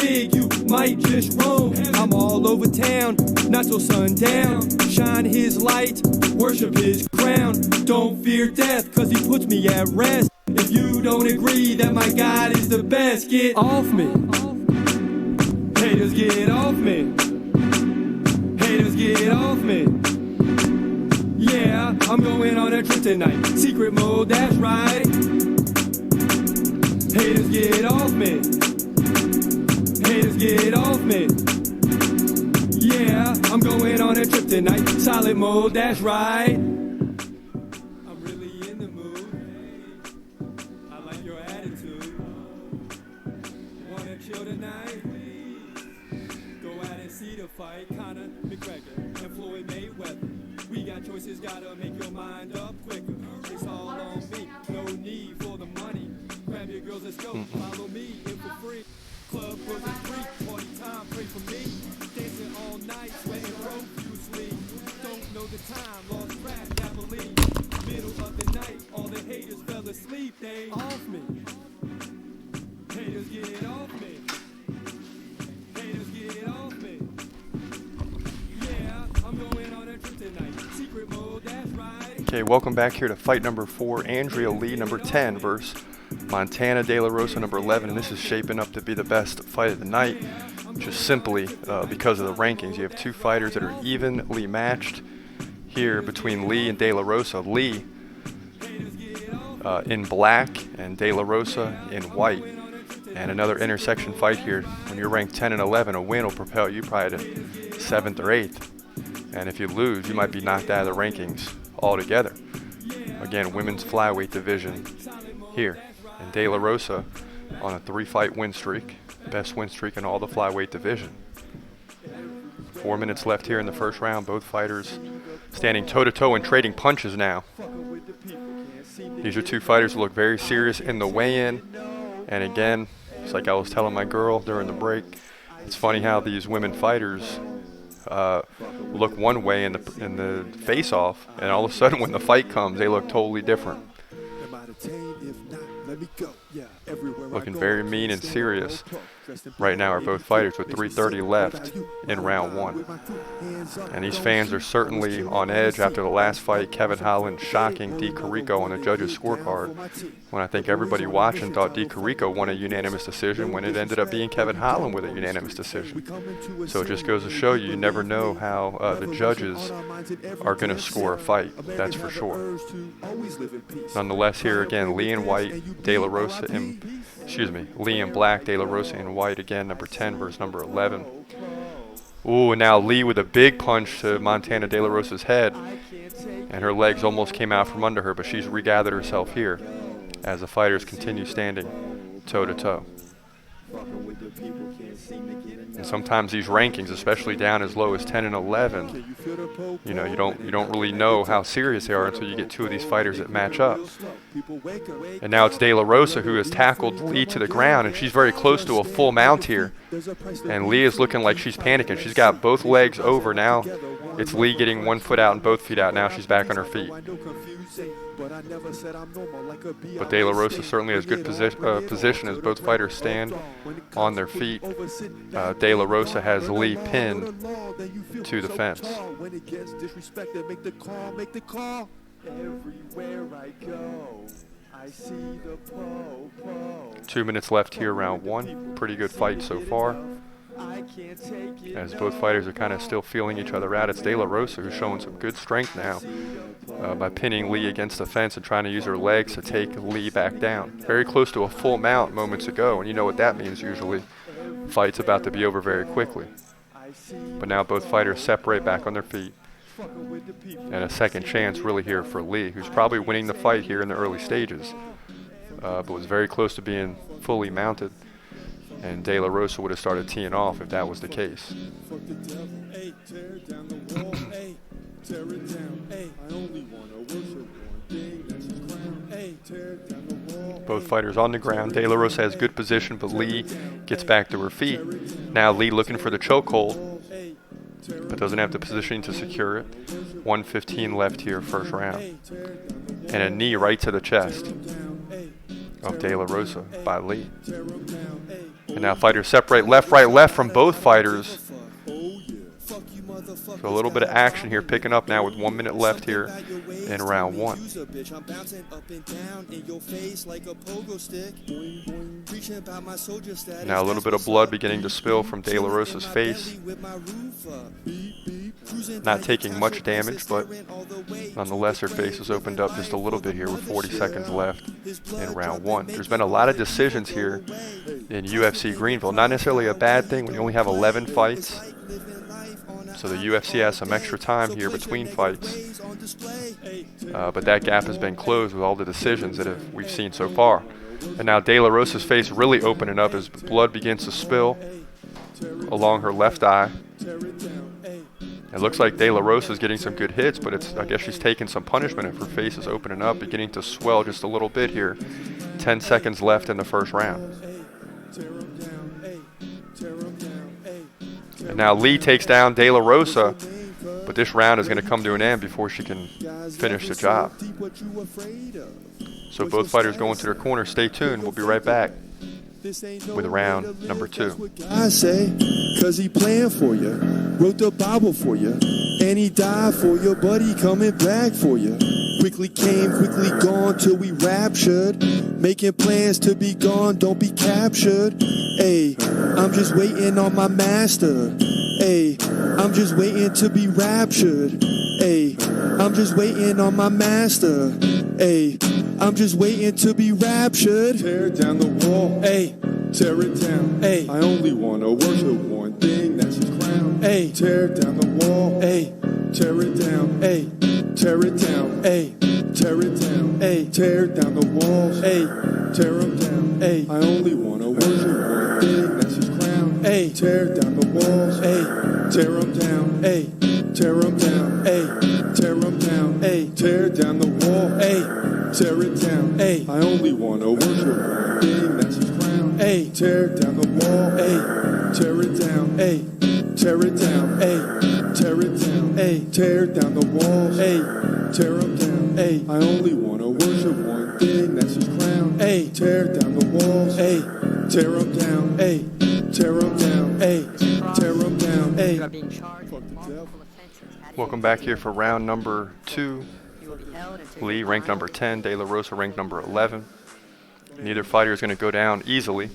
big, you might just roam. I'm all over town, not till sundown. Shine his light, worship his crown. Don't fear death, cause he puts me at rest. If you don't agree that my God is the best, get off me. Haters, get off me. Haters, get off me. Yeah, I'm going on a trip tonight. Secret mode, that's right. Haters, get off me. Haters, get off me. Yeah, I'm going on a trip tonight. Solid mode, that's right. I'm really in the mood. I like your attitude. Wanna chill tonight? Go out and see the fight. Conor McGregor and Floyd Mayweather. We got choices, gotta make your mind up quicker. It's all on me, no need for the money. Grab your girls, let's go, follow me in for free. Club wasn't free, party time, pray for me. Dancing all night, sweating profusely. Don't know the time, lost track, Galilee. Middle of the night, all the haters fell asleep. They off me. Haters, get off me. Haters, get off me. Yeah, I'm going on a trip tonight. Secret mode, that's right. Okay, welcome back here to fight number 4. Andrea Lee, number 10, versus Montana De La Rosa, number 11. And this is shaping up to be the best fight of the night, just simply because of the rankings. You have two fighters that are evenly matched here between Lee and De La Rosa. Lee in black and De La Rosa in white. And another intersection fight here. When you're ranked 10 and 11, a win will propel you probably to 7th or 8th. And if you lose, you might be knocked out of the rankings altogether. Again, women's flyweight division here. And De La Rosa on a 3-fight win streak. Best win streak in all the flyweight division. 4 minutes left here in the first round. Both fighters standing toe-to-toe and trading punches now. These are two fighters who look very serious in the weigh-in. And again, it's like I was telling my girl during the break, it's funny how these women fighters look one way in the face-off, and all of a sudden when the fight comes, they look totally different. Looking very mean and serious right now are both fighters with 3:30 left in round 1. And these fans are certainly on edge after the last fight, Kevin Holland shocking D. Carrico on the judges' scorecard, when I think everybody watching thought D. Carrico won a unanimous decision when it ended up being Kevin Holland with a unanimous decision. So it just goes to show you never know how the judges are going to score a fight, that's for sure. Nonetheless, here again, Lee in white, De La Rosa in, Lee in black, De La Rosa in white again, number 10 versus number 11. Ooh, and now Lee with a big punch to Montana De La Rosa's head, and her legs almost came out from under her, but she's regathered herself here as the fighters continue standing toe-to-toe. And sometimes these rankings, especially down as low as 10 and 11, you know, you don't really know how serious they are until you get two of these fighters that match up. And now it's De La Rosa who has tackled Lee to the ground, and she's very close to a full mount here. And Lee is looking like she's panicking. She's got both legs over now. It's Lee getting one foot out and both feet out. Now she's back on her feet. But De La Rosa certainly has good position as both fighters stand on their feet. De La Rosa has Lee pinned to the fence. 2 minutes left here, round 1. Pretty good fight so far, as both fighters are kind of still feeling each other out. It's De La Rosa who's showing some good strength now by pinning Lee against the fence and trying to use her legs to take Lee back down. Very close to a full mount moments ago, and you know what that means usually. Fight's about to be over very quickly. But now both fighters separate back on their feet. And a second chance really here for Lee, who's probably winning the fight here in the early stages, but was very close to being fully mounted. And De La Rosa would have started teeing off if that was the case. Both fighters on the ground. De La Rosa has good position, but Lee gets back to her feet. Now Lee looking for the chokehold, but doesn't have the positioning to secure it. 1:15 left here, first round. And a knee right to the chest of De La Rosa by Lee. And now fighters separate left, right, left from both fighters. So a little bit of action here picking up now with 1 minute left here in round one. Now a little bit of blood beginning to spill from De La Rosa's face. Not taking much damage, but nonetheless her face has opened up just a little bit here with 40 seconds left in round one. There's been a lot of decisions here in UFC Greenville. Not necessarily a bad thing when you only have 11 fights. So the UFC has some extra time here between fights. But that gap has been closed with all the decisions that we've seen so far. And now De La Rosa's face really opening up as blood begins to spill along her left eye. It looks like De La Rosa is getting some good hits, but I guess she's taking some punishment if her face is opening up, beginning to swell just a little bit here. 10 seconds left in the first round. And now Lee takes down De La Rosa, but this round is going to come to an end before she can finish the job. So both fighters go into their corner. Stay tuned. We'll be right back with round number two. I say, cause he playing for you, wrote the Bible for you, and he died for you, but he coming back for you. Quickly came, quickly gone till we raptured, making plans to be gone, don't be captured. Ayy, I'm just waiting on my master. Ayy, I'm just waiting to be raptured. Ayy, I'm just waiting on my master. Ayy, I'm just waiting to be raptured. Tear down the wall, ayy, tear it down. Ayy, I only wanna worship one thing, that's his crown. Ayy, tear down the wall, ayy, tear it down. Ayy, tear it down. Ayy, tear it down. Ayy, tear down the walls. Ayy, tear them down. Ayy, I only wanna worship one thing, that's his crown. Ayy, tear down the walls. Ayy, tear them down. Ayy, tear them down. Ayy, tear them down. Ayy, tear down the wall. Ayy, tear it down. Ayy, I only wanna worship one thing, that's his crown. Ayy, tear down the wall. Ayy, tear it down. Ayy, tear it down. Ayy, tear it down. Ayy, tear down the walls. Ayy, tear them down. Ayy, I only wanna worship one thing, that's his crown. Ayy, tear down the walls. Ayy, tear them down. Ayy, tear them down. Ayy, tear them down. Ayy. Welcome back here for round number two. Lee ranked number 10, De La Rosa ranked number 11. Neither fighter is going to go down easily.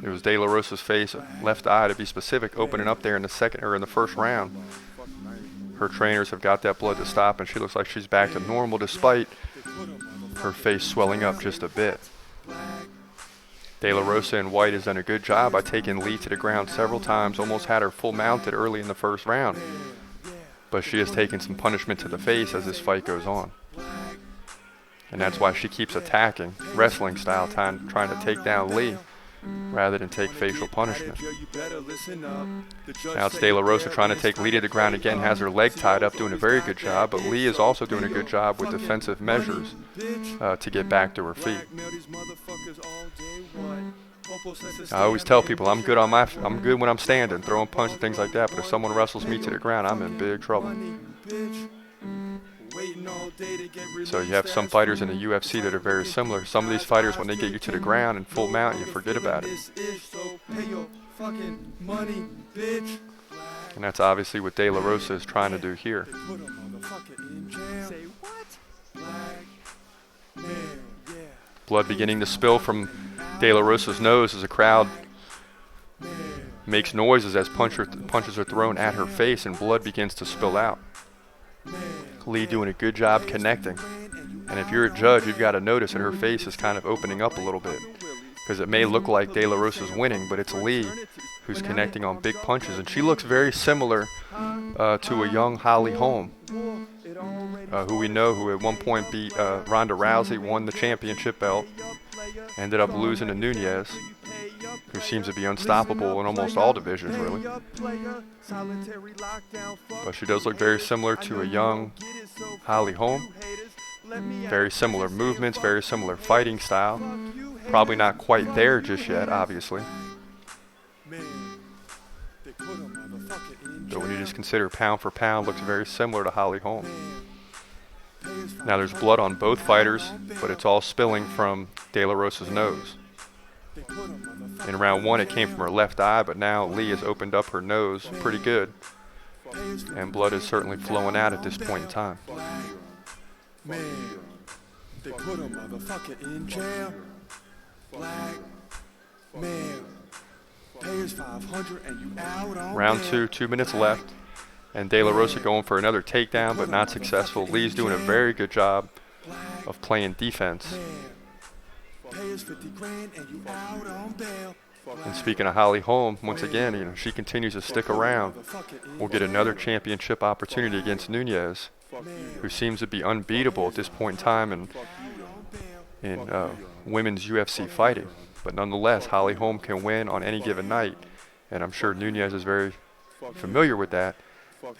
It was De La Rosa's face, left eye to be specific, opening up there in the first round. Her trainers have got that blood to stop, and she looks like she's back to normal despite her face swelling up just a bit. De La Rosa in white has done a good job by taking Lee to the ground several times, almost had her full mounted early in the first round. But she has taken some punishment to the face as this fight goes on. And that's why she keeps attacking, wrestling style, trying to take down Lee rather than take facial punishment. Now it's De La Rosa trying to take Lee to the ground again, has her leg tied up, doing a very good job, but Lee is also doing a good job with defensive measures to get back to her feet. I always tell people I'm good when I'm standing, throwing punches and things like that, but if someone wrestles me to the ground, I'm in big trouble. So you have some fighters in the UFC that are very similar. Some of these fighters, when they get you to the ground in full mount, you forget about it. And that's obviously what De La Rosa is trying to do here. Blood beginning to spill from De La Rosa's nose as the crowd makes noises as punches are thrown at her face and blood begins to spill out. Lee doing a good job connecting. And if you're a judge, you've got to notice that her face is kind of opening up a little bit. Because it may look like De La Rosa's winning, but it's Lee who's connecting on big punches. And she looks very similar to a young Holly Holm, who we know who at one point beat Ronda Rousey, won the championship belt, ended up losing to Nunez, who seems to be unstoppable in almost all divisions, really. But she does look very similar to a young Holly Holm. Very similar movements, very similar fighting style. Probably not quite there just yet, obviously. But when you just consider pound for pound, looks very similar to Holly Holm. Now there's blood on both fighters, but it's all spilling from De La Rosa's nose. In round one, it came from her left eye, but now Lee has opened up her nose pretty good, and blood is certainly flowing out at this point in time. Man, they put a motherfucker in jail. Black man, pays 500 and you out on Round two, 2 minutes left, and De La Rosa going for another takedown, but not successful. Lee's doing a very good job of playing defense. Pays 50 grand and you out on bail. And speaking of Holly Holm, once again, you know, she continues to stick around. We'll get another championship opportunity against Nunez, who seems to be unbeatable at this point in time in women's UFC fighting. But nonetheless, Holly Holm can win on any given night, and I'm sure Nunez is very familiar with that,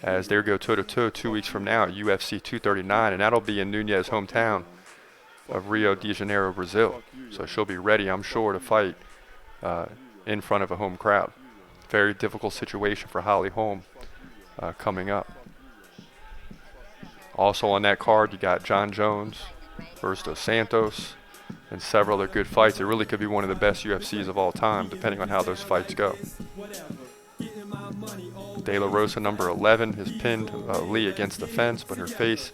as they go toe-to-toe 2 weeks from now at UFC 239, and that'll be in Nunez's hometown of Rio de Janeiro, Brazil. So she'll be ready, I'm sure, to fight in front of a home crowd. Very difficult situation for Holly Holm coming up. Also on that card, you got John Jones versus Dos Santos, and several other good fights. It really could be one of the best UFCs of all time, depending on how those fights go. De La Rosa, number 11, has pinned Lee against the fence, but her face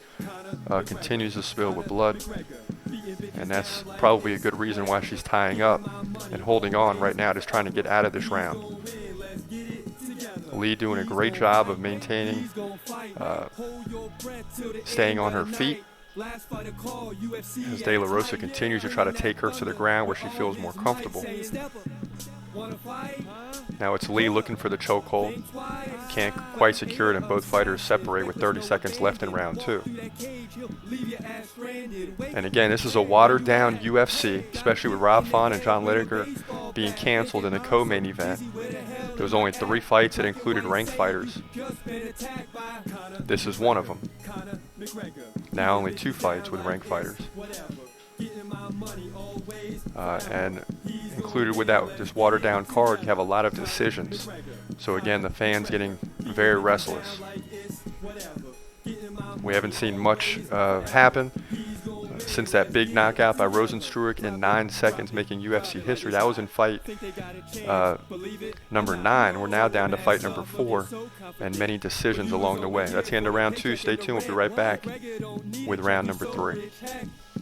continues to spill with blood. And that's probably a good reason why she's tying up and holding on right now, just trying to get out of this round. Lee doing a great job of maintaining, staying on her feet, as De La Rosa continues to try to take her to the ground where she feels more comfortable. Now it's Lee looking for the chokehold. Can't quite secure it, and both fighters separate with 30 seconds left in round two. And again, this is a watered-down UFC, especially with Rob Font and John Lineker being canceled in the co-main event. There was only 3 fights that included ranked fighters. This is one of them. Now only 2 fights with ranked fighters. And included with this watered-down card, you have a lot of decisions. So again, the fans getting very restless. We haven't seen much happen since that big knockout by Rosenstruik in 9 seconds, making UFC history. That was in fight number 9. We're now down to fight number 4, and many decisions along the way. That's the end of round 2. Stay tuned. We'll be right back with round number 3.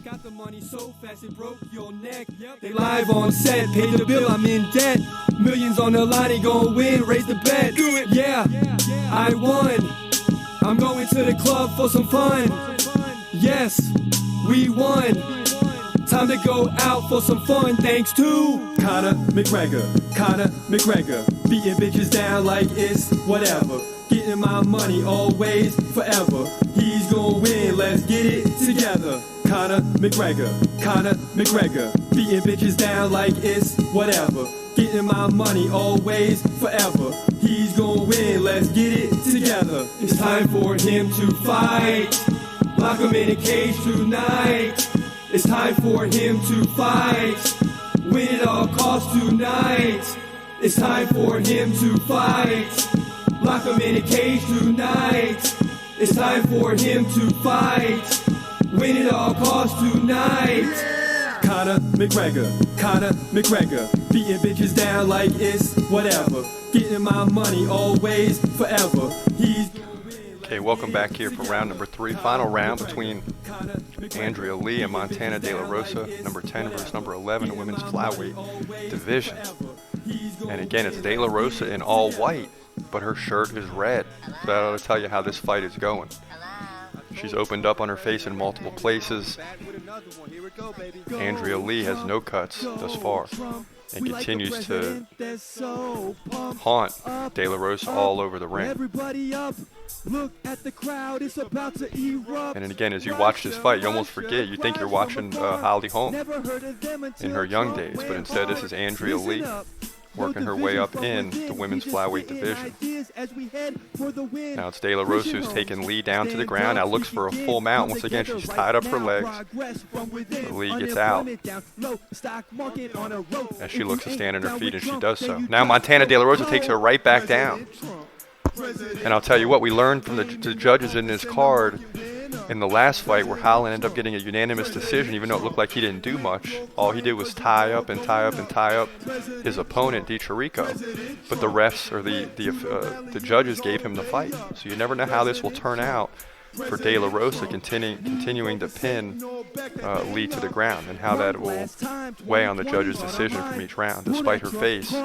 Got the money so fast it broke your neck. They live on set, pay the bill, I'm in debt. Millions on the line, ain't gon' win, raise the bet. Do it, yeah, I won. I'm going to the club for some fun. Yes, we won. Time to go out for some fun, thanks to Conor McGregor. Beating bitches down like it's whatever. Getting my money always, forever. He's gon' win, let's get it together. Conor McGregor. Beating bitches down like it's whatever. Getting my money always, forever. He's gon' win, let's get it together. It's time for him to fight. Lock him in a cage tonight. It's time for him to fight. Win at all costs tonight. It's time for him to fight. Lock him in a cage tonight. It's time for him to fight. Win at all costs tonight. Yeah. Conor McGregor. Beating bitches down like it's whatever. Getting my money always, forever. Okay, welcome back here for round number 3. Final round between Andrea Lee and Montana De La Rosa, number 10 versus number 11 in women's flyweight division. And again, it's De La Rosa in all white, but her shirt is red. So that ought to tell you how this fight is going. She's opened up on her face in multiple places. Andrea Lee has no cuts thus far and continues to haunt De La Rosa all over the ring. And then again, as you watch this fight, you almost forget. You think you're watching Holly Holm in her young days, but instead this is Andrea Lee working her way up in the women's flyweight division. Now it's De La Rosa who's taking Lee down to the ground. Now looks for a full mount. Once again, she's tied up her legs. So Lee gets out as she looks to stand on her feet, and she does so. Now Montana De La Rosa takes her right back down. And I'll tell you what, we learned from the judges in this card In the last fight where Holland ended up getting a unanimous decision, even though it looked like he didn't do much, all he did was tie up and tie up and tie up his opponent, DiChirico. But the refs or the judges gave him the fight. So you never know how this will turn out for De La Rosa continuing to pin Lee to the ground, and how that will weigh on the judge's decision from each round, despite her face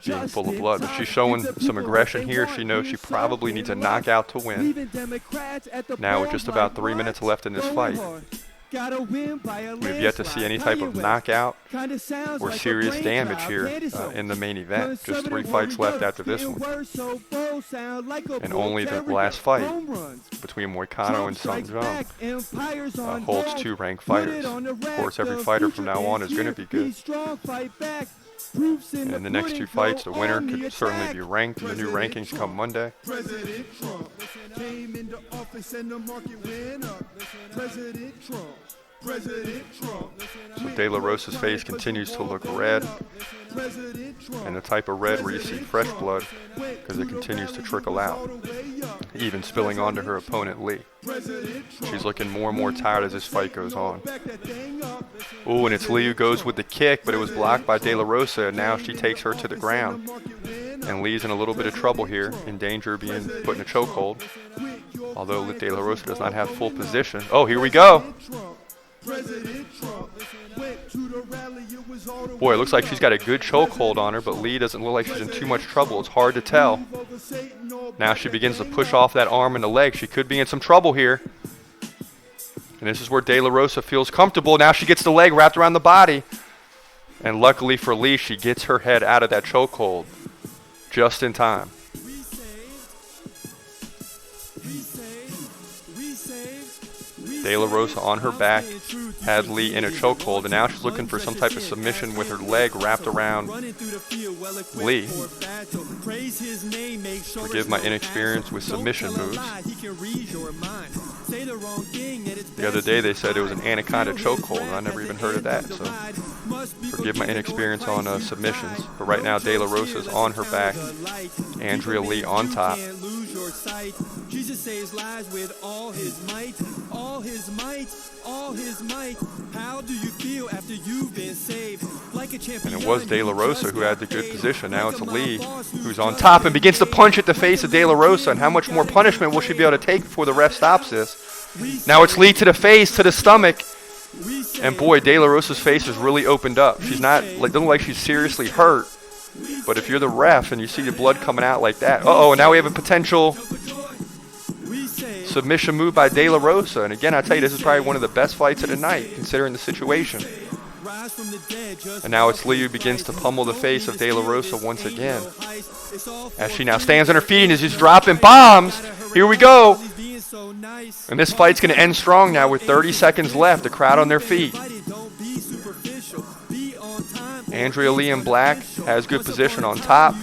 being full of blood. But she's showing some aggression here. She knows she probably needs a knockout to win. Now with just about 3 minutes left in this fight, we've yet to see any type of knockout or serious damage here in the main event. Just 3 fights left after this one. And only the last fight between Moicano and Sung Jung holds 2 ranked fighters. Of course, every fighter from now on is going to be good. And in the next 2 fights, the winner could certainly be ranked. The new rankings come Monday. So De La Rosa's face continues to look red, and the type of red where you see fresh blood, because it continues to trickle out, even spilling onto her opponent Lee. She's looking more and more tired as this fight goes on. Ooh, and it's Lee who goes with the kick, but it was blocked by De La Rosa, and now she takes her to the ground. And Lee's in a little bit of trouble here, in danger of being put in a chokehold, although De La Rosa does not have full position. Oh, here we go. Boy, it looks like she's got a good chokehold on her, but Lee doesn't look like she's in too much trouble. It's hard to tell. Now she begins to push off that arm and the leg. She could be in some trouble here. And this is where De La Rosa feels comfortable. Now she gets the leg wrapped around the body. And luckily for Lee, she gets her head out of that chokehold just in time. De La Rosa on her back had Lee in a chokehold, and now she's looking for some type of submission with her leg wrapped around Lee. Forgive my inexperience with submission moves. The other day they said it was an anaconda chokehold, and I never even heard of that, so forgive my inexperience on submissions. But right now De La Rosa's on her back, Andrea Lee on top. Jesus saves lives with all his might, all his might, all his might. How do you feel after you've been saved? Like a champion. And it was De La Rosa who had the good position. Now it's Lee who's on top and begins to punch at the face of De La Rosa. And how much more punishment will she be able to take before the ref stops this? Now it's Lee to the face, to the stomach. And boy, De La Rosa's face is really opened up. She's not, like, doesn't look like she's seriously hurt. But if you're the ref and you see the blood coming out like that, uh-oh, and now we have a potential submission move by De La Rosa. And again, I tell you, this is probably one of the best fights of the night, considering the situation. And now it's Lee who begins to pummel the face of De La Rosa once again, as she now stands on her feet and is just dropping bombs. Here we go. And this fight's going to end strong now with 30 seconds left. The crowd on their feet. Andrea Lee in black has good position on top.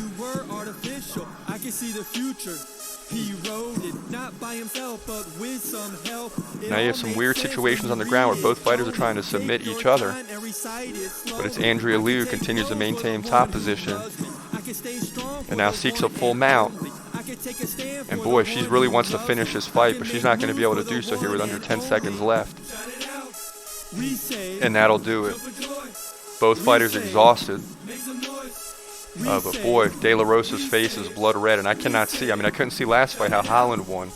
Now you have some weird situations on the ground where both fighters are trying to submit each other. But it's Andrea Lee who continues to maintain top position and now seeks a full mount. And boy, she really wants to finish this fight, but she's not going to be able to do so here with under 10 seconds left. And that'll do it. Both fighters exhausted. But boy, De La Rosa's face is blood red, and I cannot see. I mean, I couldn't see last fight how Holland won,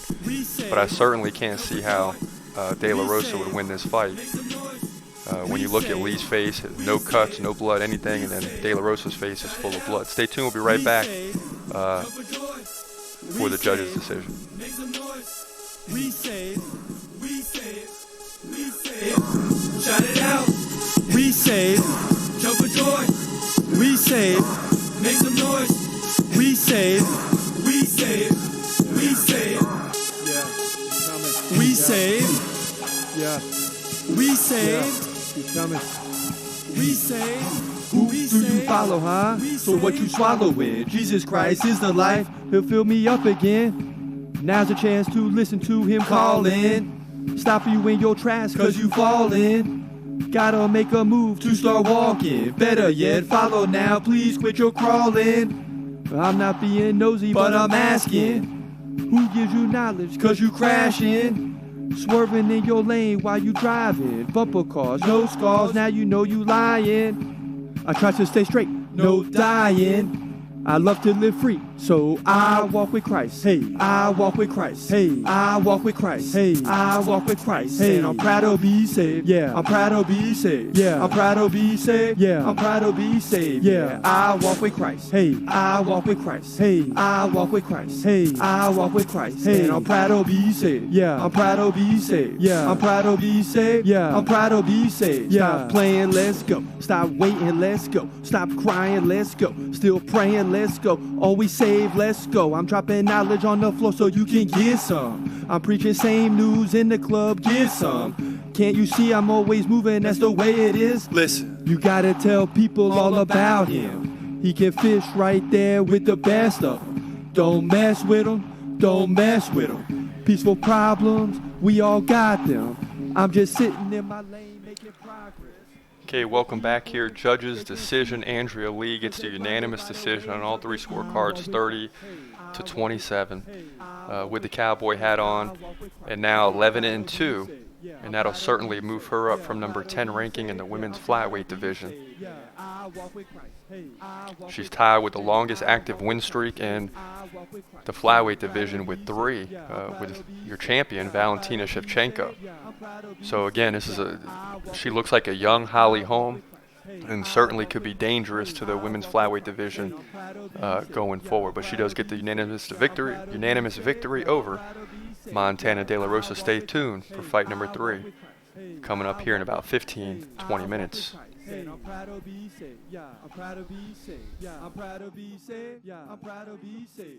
but I certainly can't see how De La Rosa would win this fight. When you look at Lee's face, no cuts, no blood, anything, and then De La Rosa's face is full of blood. Stay tuned. We'll be right back for the judge's decision. Shout it out. We save. Jump for joy. We save. Make some noise. We save. We save. We save. Yeah. We save. Yeah. We save. Keep coming. We save. Who do you follow, huh? So what you swallow with? Jesus Christ is the life. He'll fill me up again. Now's a chance to listen to him calling. Stop you in your tracks cause you falling. Gotta make a move to start walking. Better yet, follow now, please quit your crawling. I'm not being nosy, but I'm asking. Who gives you knowledge cause you crashing? Swerving in your lane while you driving. Bumper cars, no scars, now you know you lying. I try to stay straight, no dying. I love to live free, so I walk with Christ. Hey, I walk with Christ. Hey, I walk with Christ. Hey, I walk with Christ. Hey, and I'm proud to be saved. Yeah, I'm proud to be saved. Yeah, I'm proud to be saved. Yeah, I'm proud to be saved. Yeah, I walk with Christ. Hey, I walk with Christ. Hey, I walk with Christ. Hey, I walk with Christ. Hey, and I'm proud to be saved. Yeah, I'm proud to be saved. Yeah, I'm proud to be saved. Yeah, I'm proud to be saved. Stop playing, let's go. Stop waiting, let's go. Stop crying, let's go. Still praying, let's go. Always save, let's go. I'm dropping knowledge on the floor so you can get some. I'm preaching same news in the club, get some. Can't you see I'm always moving, that's the way it is? Listen, you gotta tell people all about him. He can fish right there with the best of them. Don't mess with him, don't mess with him. Peaceful problems, we all got them. I'm just sitting in my lane making progress. Okay, welcome back here. Judges' decision. Andrea Lee gets the unanimous decision on all three scorecards, 30-27, with the cowboy hat on, and now 11-2, and that'll certainly move her up from number 10 ranking in the women's flyweight division. She's tied with the longest active win streak in the flyweight division with 3, with your champion, Valentina Shevchenko. So again, she looks like a young Holly Holm, and certainly could be dangerous to the women's flyweight division going forward. But she does get the unanimous victory over Montana De La Rosa. Stay tuned for fight number 3, coming up here in about 15-20 minutes. I'm proud to be saved. Yeah, I'm proud to be saved. Yeah, I'm proud to be saved. Yeah, I'm proud to be saved.